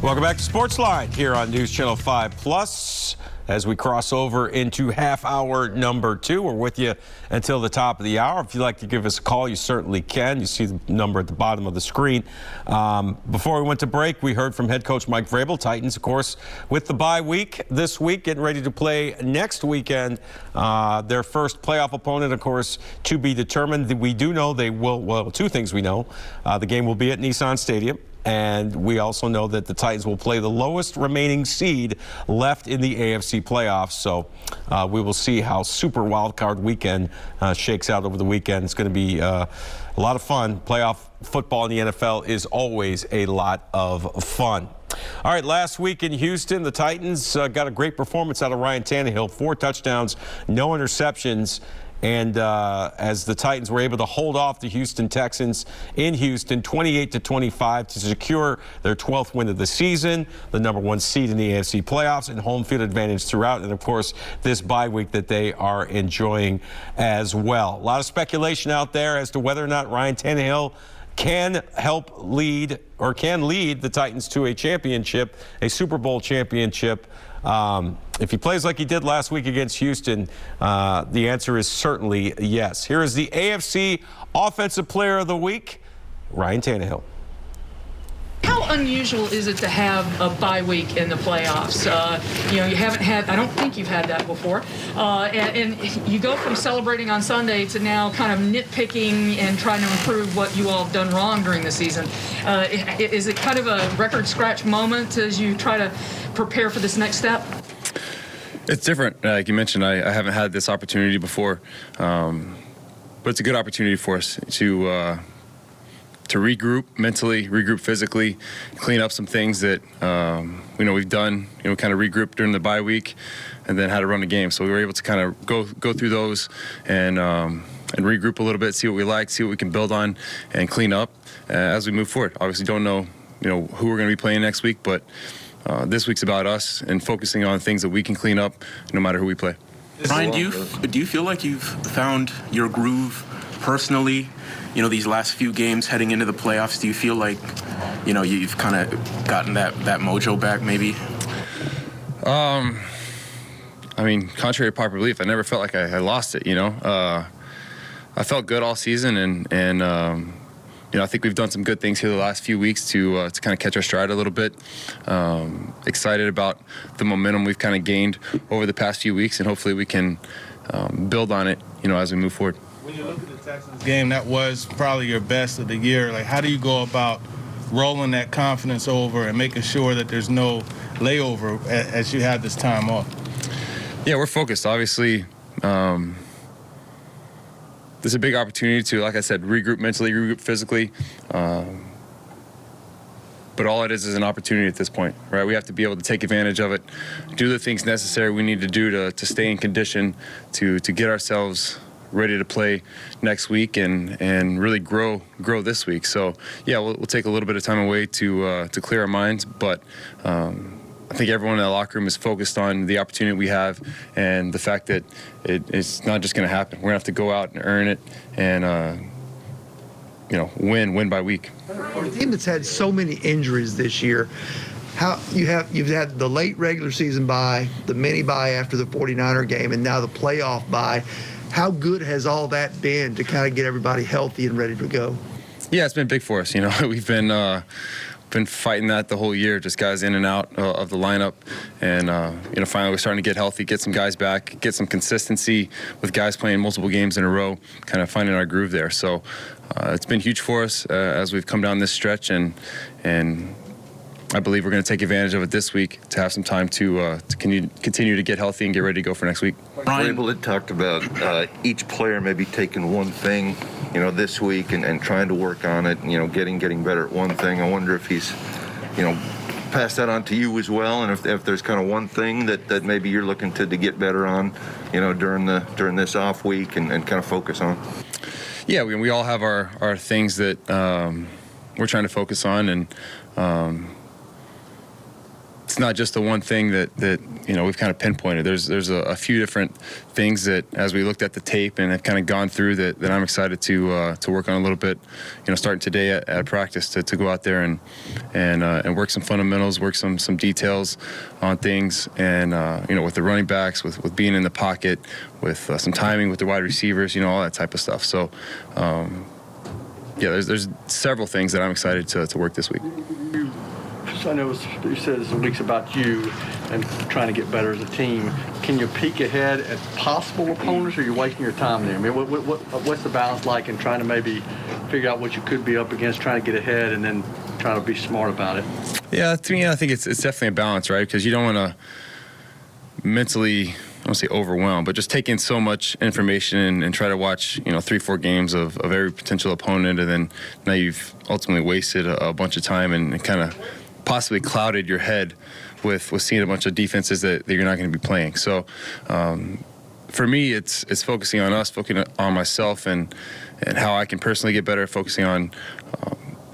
Welcome back to SportsLine here on News Channel 5 Plus. As we cross over into half hour number 2, we're with you until the top of the hour. If you'd like to give us a call, you certainly can. You see the number at the bottom of the screen. Before we went to break, we heard from head coach Mike Vrabel. Titans, of course, with the bye week this week, getting ready to play next weekend. Their first playoff opponent, of course, to be determined. We do know they will, well, two things we know. The game will be at Nissan Stadium. And we also know that the Titans will play the lowest remaining seed left in the AFC playoffs. So we will see how Super Wildcard Weekend shakes out over the weekend. It's going to be a lot of fun. Playoff football in the NFL is always a lot of fun. All right, last week in Houston, the Titans got a great performance out of Ryan Tannehill. 4 touchdowns, no interceptions. And as the Titans were able to hold off the Houston Texans in Houston 28-25 to secure their 12th win of the season, the number 1 seed in the AFC playoffs, and home field advantage throughout, and of course this bye week that they are enjoying as well. A lot of speculation out there as to whether or not Ryan Tannehill can help lead or can lead the Titans to a championship, a Super Bowl championship. If he plays like he did last week against Houston, the answer is certainly yes. Here is the AFC Offensive Player of the Week, Ryan Tannehill. How unusual is it to have a bye week in the playoffs? You haven't had, I don't think you've had that before. And you go from celebrating on Sunday to now kind of nitpicking and trying to improve what you all have done wrong during the season. Is it kind of a record scratch moment as you try to prepare for this next step? It's different. Like you mentioned, I haven't had this opportunity before. But it's a good opportunity for us to regroup mentally, regroup physically, clean up some things that we've done. Kind of regrouped during the bye week, and then had to run the game. So we were able to kind of go through those and regroup a little bit, see what we like, see what we can build on, and clean up as we move forward. Obviously, don't know who we're going to be playing next week, but this week's about us and focusing on things that we can clean up, no matter who we play. Ryan, do you feel like you've found your groove personally? These last few games heading into the playoffs, do you feel like, you've kind of gotten that mojo back maybe? Contrary to popular belief, I never felt like I lost it, I felt good all season, and I think we've done some good things here the last few weeks to kind of catch our stride a little bit. Excited about the momentum we've kind of gained over the past few weeks, and hopefully we can build on it, as we move forward. When you look at the Texans game, that was probably your best of the year. Like, how do you go about rolling that confidence over and making sure that there's no layover as you have this time off? Yeah, we're focused. Obviously, there's a big opportunity to, like I said, regroup mentally, regroup physically. But all it is an opportunity at this point, right? We have to be able to take advantage of it, do the things necessary we need to do to stay in condition, to get ourselves ready to play next week and really grow this week. So yeah, we'll take a little bit of time away to clear our minds, but I think everyone in the locker room is focused on the opportunity we have and the fact that it's not just going to happen. We're going to have to go out and earn it and win by week. For a team that's had so many injuries this year, you've had the late regular season bye, the mini bye after the 49er game, and now the playoff bye. How good has all that been to kind of get everybody healthy and ready to go? Yeah, it's been big for us. We've been fighting that the whole year, just guys in and out of the lineup, and finally we're starting to get healthy, get some guys back, get some consistency with guys playing multiple games in a row, kind of finding our groove there. So it's been huge for us as we've come down this stretch, and I believe we're going to take advantage of it this week to have some time to continue to get healthy and get ready to go for next week. Vrabel had talked about each player maybe taking one thing, this week and trying to work on it, getting better at one thing. I wonder if he's, passed that on to you as well, and if there's kind of one thing that maybe you're looking to get better on, during this off week and kind of focus on. Yeah, we all have our things that we're trying to focus on, and it's not just the one thing that we've kind of pinpointed. There's a few different things that, as we looked at the tape and have kind of gone through, that I'm excited to work on a little bit. Starting today at practice to go out there and work some fundamentals, work some details on things, and with the running backs, with being in the pocket, with some timing with the wide receivers, all that type of stuff. So. There's several things that I'm excited to work this week. I know you said this week's about you and trying to get better as a team. Can you peek ahead at possible opponents, or are you wasting your time there? I mean, what's the balance like in trying to maybe figure out what you could be up against, trying to get ahead, and then trying to be smart about it? Yeah, to me, I think it's definitely a balance, right? Because you don't want to mentally, I don't say overwhelmed, but just take in so much information and try to watch, 3-4 games of every potential opponent, and then now you've ultimately wasted a bunch of time and kind of possibly clouded your head with seeing a bunch of defenses that you're not going to be playing. So for me, it's focusing on us, focusing on myself and how I can personally get better, focusing on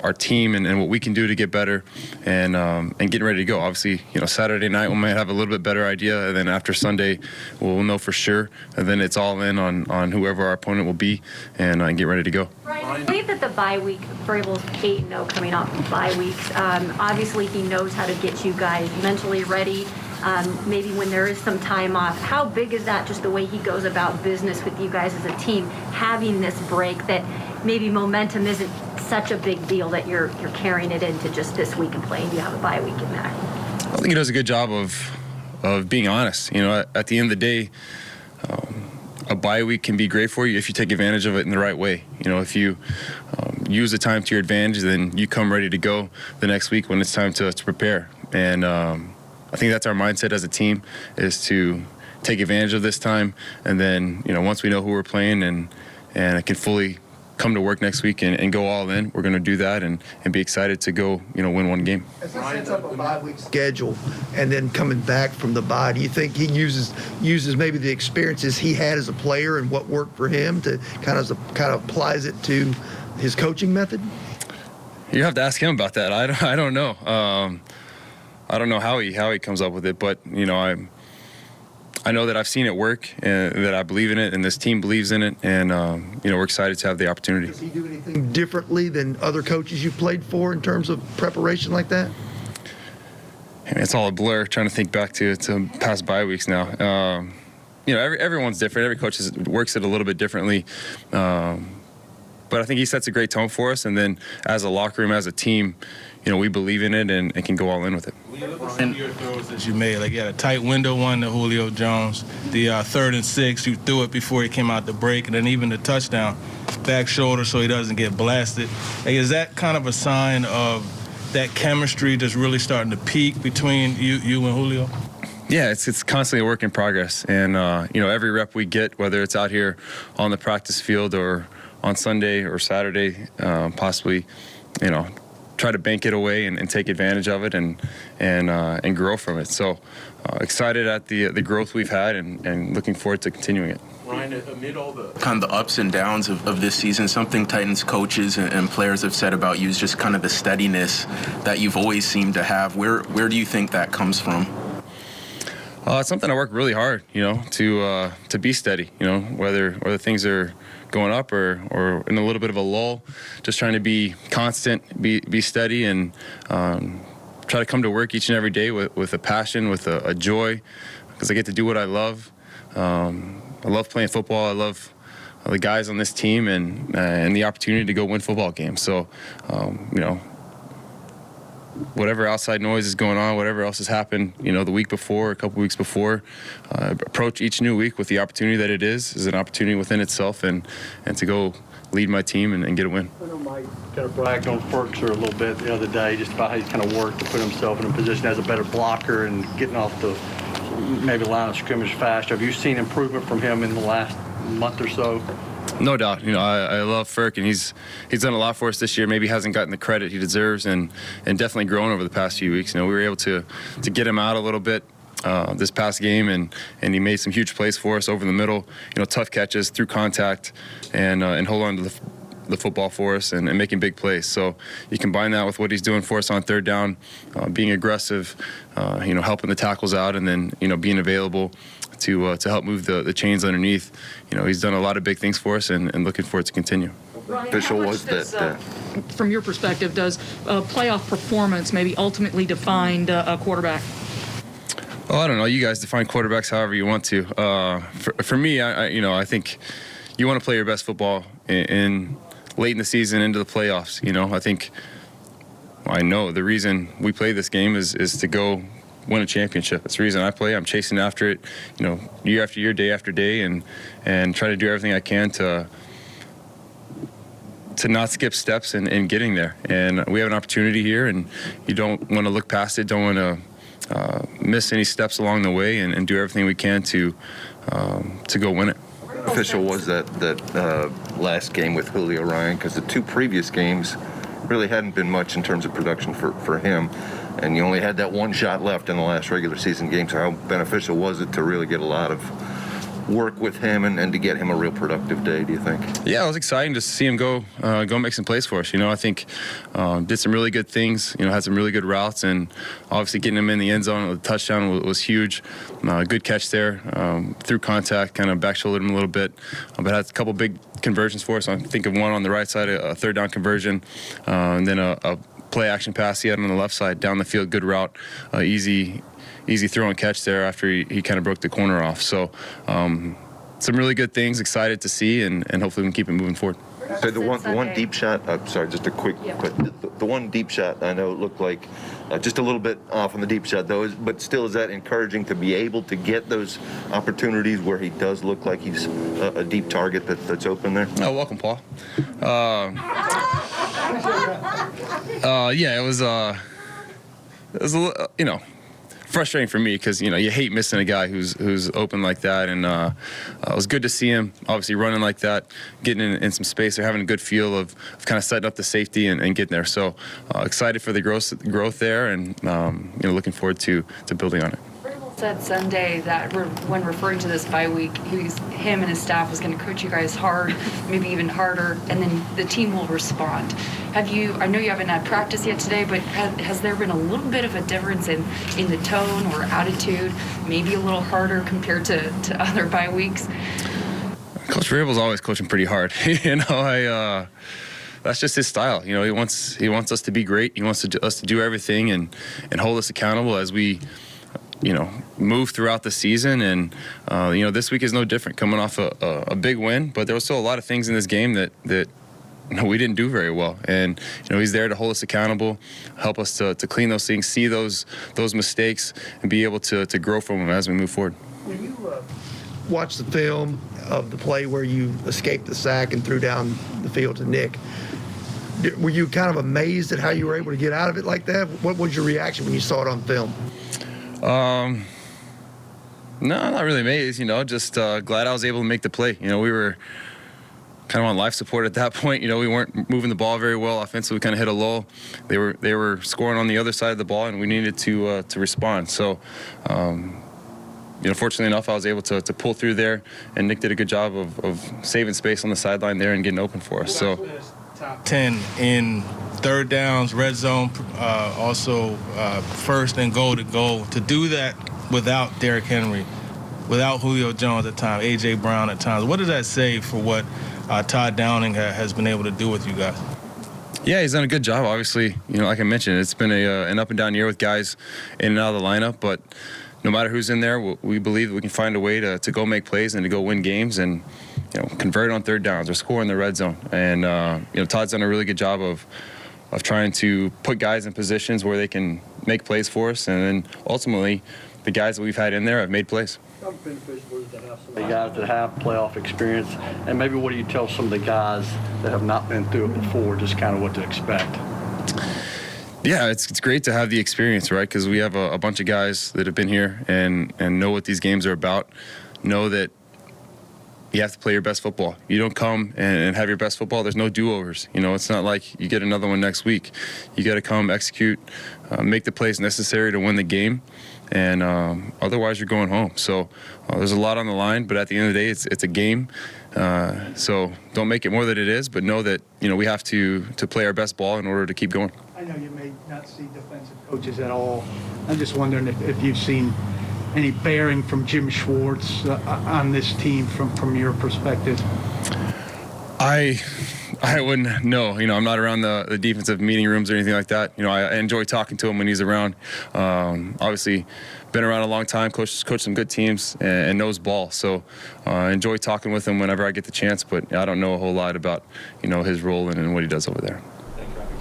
our team and what we can do to get better, and getting ready to go. Obviously, Saturday night we might have a little bit better idea, and then after Sunday we'll know for sure, and then it's all in on whoever our opponent will be, and get ready to go. I believe that the bye week, Vrabel's 8-0 coming off of bye weeks. Obviously, he knows how to get you guys mentally ready. Maybe when there is some time off, how big is that, just the way he goes about business with you guys as a team, having this break, that maybe momentum isn't such a big deal that you're carrying it into just this week and playing? You have a bye week in there. I think he does a good job of being honest. At the end of the day, a bye week can be great for you if you take advantage of it in the right way. If you use the time to your advantage, then you come ready to go the next week when it's time to prepare. And I think that's our mindset as a team, is to take advantage of this time, and then once we know who we're playing and I can fully come to work next week and go all in, we're going to do that and be excited to go win one game. As he sets up a bye week schedule and then coming back from the bye, do you think he uses maybe the experiences he had as a player and what worked for him to kind of applies it to his coaching method? You have to ask him about that. I don't know. I don't know how he comes up with it, but I know that I've seen it work, and that I believe in it, and this team believes in it, and we're excited to have the opportunity. Does he do anything differently than other coaches you've played for in terms of preparation like that? I mean, it's all a blur trying to think back to past bye weeks now. Everyone's different. Every coach works it a little bit differently. But I think he sets a great tone for us, and then as a locker room, as a team, we believe in it and can go all in with it. And your throws that you made, like you had a tight window one to Julio Jones, the 3rd and 6, you threw it before he came out the break, and then even the touchdown, back shoulder so he doesn't get blasted. Like, is that kind of a sign of that chemistry just really starting to peak between you and Julio? Yeah, it's constantly a work in progress, and every rep we get, whether it's out here on the practice field or on Sunday or Saturday, possibly, try to bank it away and take advantage of it and grow from it. So excited at the growth we've had and looking forward to continuing it. Ryan, amid all the kind of the ups and downs of this season, something Titans coaches and players have said about you is just kind of the steadiness that you've always seemed to have. Where do you think that comes from? It's something I work really hard, to be steady, whether things are going up or in a little bit of a lull, just trying to be constant, be steady, and try to come to work each and every day with a passion, with a joy, because I get to do what I love. I love playing football. I love the guys on this team and the opportunity to go win football games. So, whatever outside noise is going on, whatever else has happened, the week before, a couple weeks before, approach each new week with the opportunity that it is an opportunity within itself, and to go lead my team and get a win. I know Mike kind of bragged on Ferkser a little bit the other day, just about how he's kind of worked to put himself in a position as a better blocker and getting off the maybe line of scrimmage faster. Have you seen improvement from him in the last month or so? No doubt. I love Ferk, and he's done a lot for us this year. Maybe hasn't gotten the credit he deserves, and definitely grown over the past few weeks. We were able to get him out a little bit this past game, and he made some huge plays for us over the middle. Tough catches through contact, and hold on to the football for us and making big plays. So you combine that with what he's doing for us on third down, being aggressive, helping the tackles out, and then being available to help move the chains underneath. He's done a lot of big things for us, and looking for it to continue. Ryan, Official how much was does, that. from your perspective, does playoff performance maybe ultimately define a quarterback? Oh, I don't know. You guys define quarterbacks however you want to. For me, I think you want to play your best football in late in the season into the playoffs. I know the reason we play this game is to go win a championship. That's the reason I play. I'm chasing after it, year after year, day after day, and try to do everything I can to not skip steps in getting there. And we have an opportunity here, and you don't want to look past it. Don't want to miss any steps along the way, and do everything we can to go win it. Official was that last game with Julio, Ryan, because the two previous games really hadn't been much in terms of production for him, and you only had that one shot left in the last regular season game. So how beneficial was it to really get a lot of work with him and to get him a real productive day, do you think? Yeah, it was exciting to see him go make some plays for us. I think did some really good things, had some really good routes, and obviously getting him in the end zone with a touchdown was huge. Good catch there, through contact, kind of back shouldered him a little bit, but had a couple big conversions for us. I think of one on the right side, a third down conversion, and then a play action pass he had on the left side down the field, good route, easy throw and catch there after he kind of broke the corner off. So some really good things, excited to see, and hopefully we can keep it moving forward. So the one deep shot, sorry, just a quick, the one deep shot, I know it looked like just a little bit off on the deep shot though, but still, is that encouraging to be able to get those opportunities where he does look like he's a deep target that's open there? Oh, welcome, Paul. Yeah, it was a little, frustrating for me because you hate missing a guy who's open like that, and it was good to see him obviously running like that, getting in some space, or having a good feel of kind of setting up the safety and getting there. So excited for the growth there, and looking forward to building on it. Said Sunday that when referring to this bye week, him and his staff was going to coach you guys hard, maybe even harder, and then the team will respond. I know you haven't had practice yet today, but has there been a little bit of a difference in the tone or attitude, maybe a little harder compared to other bye weeks? Coach Vrabel's always coaching pretty hard. That's just his style. He wants us to be great. He wants us to do everything and hold us accountable as we move throughout the season, and this week is no different, coming off a big win, but there was still a lot of things in this game that we didn't do very well, and he's there to hold us accountable, help us to clean those things, see those mistakes, and be able to grow from them as we move forward. When you watch the film of the play where you escaped the sack and threw down the field to Nick, were you kind of amazed at how you were able to get out of it like that? What was your reaction when you saw it on film? No, not really amazed, just glad I was able to make the play. We were kind of on life support at that point. We weren't moving the ball very well offensively. We kind of hit a lull. They were scoring on the other side of the ball, and we needed to respond. So, fortunately enough, I was able to pull through there, and Nick did a good job of saving space on the sideline there and getting open for us. So, top 10 in third downs, red zone, also first and goal to do that without Derrick Henry, without Julio Jones at times, A.J. Brown at times. What does that say for what Todd Downing has been able to do with you guys? Yeah, he's done a good job. Obviously, like I mentioned, it's been an up and down year with guys in and out of the lineup, but no matter who's in there, we believe we can find a way to go make plays and to go win games and convert on third downs or score in the red zone. And Todd's done a really good job of trying to put guys in positions where they can make plays for us, and then ultimately the guys that we've had in there have made plays. How beneficial is to have some guys that have playoff experience, and maybe what do you tell some of the guys that have not been through it before, just kind of what to expect? Yeah, it's great to have the experience, right? Because we have a bunch of guys that have been here and know what these games are about, know that you have to play your best football. You don't come and have your best football. There's no do-overs. It's not like you get another one next week. You got to come, execute, make the plays necessary to win the game, and otherwise you're going home. So there's a lot on the line, but at the end of the day, it's a game. So don't make it more than it is, but know that, we have to play our best ball in order to keep going. I know you may not see defensive coaches at all. I'm just wondering if you've seen any bearing from Jim Schwartz on this team from your perspective. I wouldn't know. I'm not around the defensive meeting rooms or anything like that. I enjoy talking to him when he's around. Obviously, been around a long time, coached some good teams, and knows ball. So I enjoy talking with him whenever I get the chance, but I don't know a whole lot about, his role and what he does over there.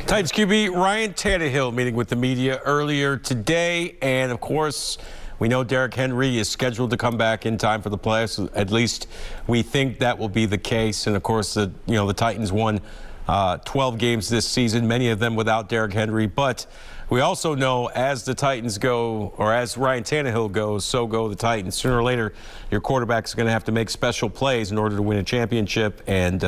Titans QB Ryan Tannehill meeting with the media earlier today, and of course, we know Derrick Henry is scheduled to come back in time for the playoffs. At least we think that will be the case. And of course, the Titans won 12 games this season, many of them without Derrick Henry. But we also know as the Titans go, or as Ryan Tannehill goes, so go the Titans. Sooner or later, your quarterback is going to have to make special plays in order to win a championship. And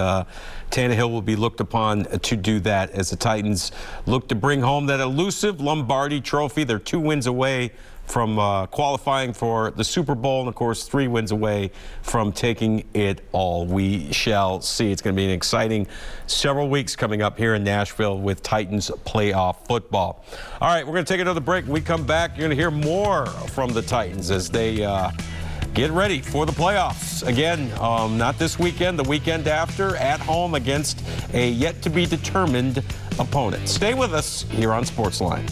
Tannehill will be looked upon to do that as the Titans look to bring home that elusive Lombardi trophy. They're 2 wins away from qualifying for the Super Bowl, and of course 3 wins away from taking it all. We shall see. It's going to be an exciting several weeks coming up here in Nashville with Titans playoff football. All right, we're going to take another break. When we come back, you're going to hear more from the Titans as they get ready for the playoffs. Again, not this weekend, the weekend after, at home against a yet-to-be-determined opponent. Stay with us here on SportsLine.